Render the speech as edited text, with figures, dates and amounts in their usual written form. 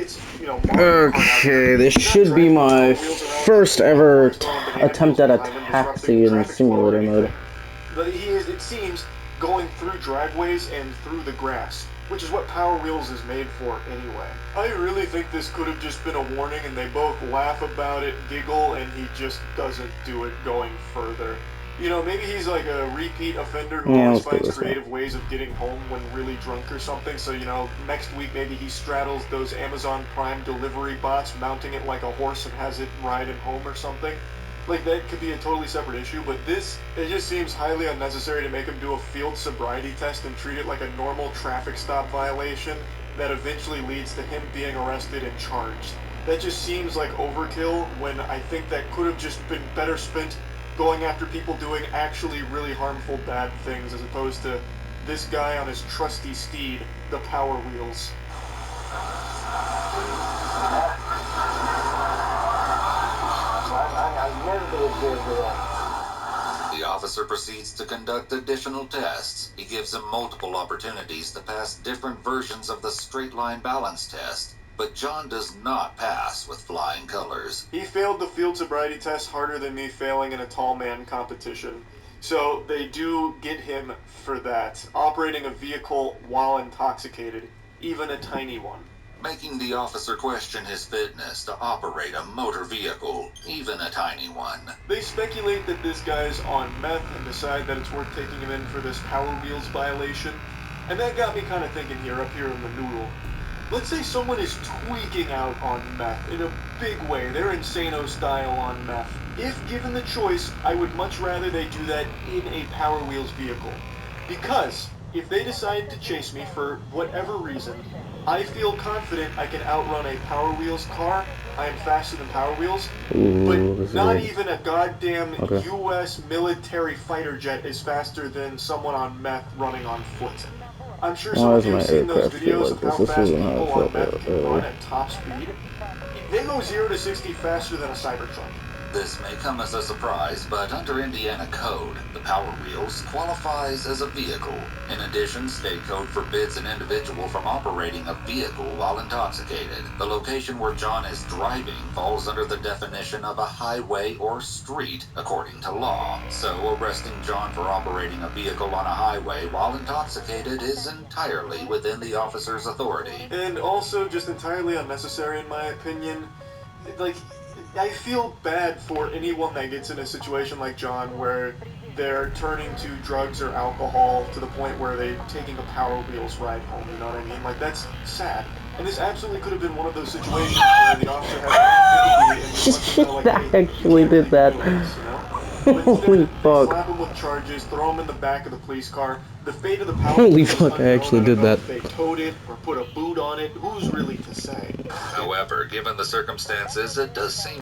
it's, Okay, this should be my first ever attempt at a taxi in simulator mode. But he is, it seems, going through driveways and through the grass, which is what Power Wheels is made for anyway. I really think this could have just been a warning and they both laugh about it, giggle, and he just doesn't do it going further. You know, maybe he's like a repeat offender who always finds creative ways of getting home when really drunk or something, so, you know, next week maybe he straddles those Amazon Prime delivery bots, mounting it like a horse and has it ride him home or something. Like, that could be a totally separate issue, but this, it just seems highly unnecessary to make him do a field sobriety test and treat it like a normal traffic stop violation that eventually leads to him being arrested and charged. That just seems like overkill when I think that could have just been better spent going after people doing actually really harmful bad things as opposed to this guy on his trusty steed, the Power Wheels. The officer proceeds to conduct additional tests. He gives him multiple opportunities to pass different versions of the straight line balance test, but John does not pass with flying colors. He failed the field sobriety test harder than me failing in a tall man competition. So they do get him for that, operating a vehicle while intoxicated, even a tiny one. Making the officer question his fitness to operate a motor vehicle, even a tiny one. They speculate that this guy's on meth and decide that it's worth taking him in for this Power Wheels violation. And that got me kind of thinking here, up here in the noodle. Let's say someone is tweaking out on meth in a big way. They're Insano style on meth. If given the choice, I would much rather they do that in a Power Wheels vehicle. Because if they decide to chase me for whatever reason, I feel confident I can outrun a Power Wheels car. I am faster than Power Wheels. But not even a goddamn U.S. military fighter jet is faster than someone on meth running on foot. I'm sure some of you have seen those videos of how fast people on meth can run at top speed. They go 0 to 60 faster than a Cybertruck. This may come as a surprise, but under Indiana code, the Power Wheels qualifies as a vehicle. In addition, state code forbids an individual from operating a vehicle while intoxicated. The location where John is driving falls under the definition of a highway or street, according to law. So arresting John for operating a vehicle on a highway while intoxicated is entirely within the officer's authority. And also just entirely unnecessary in my opinion. Like, I feel bad for anyone that gets in a situation like John where they're turning to drugs or alcohol to the point where they're taking a Power Wheels ride home, you know what I mean? Like, that's sad. And this absolutely could have been one of those situations where the officer had that actually did that. Holy fuck. Slap him with charges, throw him in the back of the police car. The fate of the Power Holy fuck, I actually did that. If they towed it or put a boot on it, who's really to say? However, given the circumstances, it does seem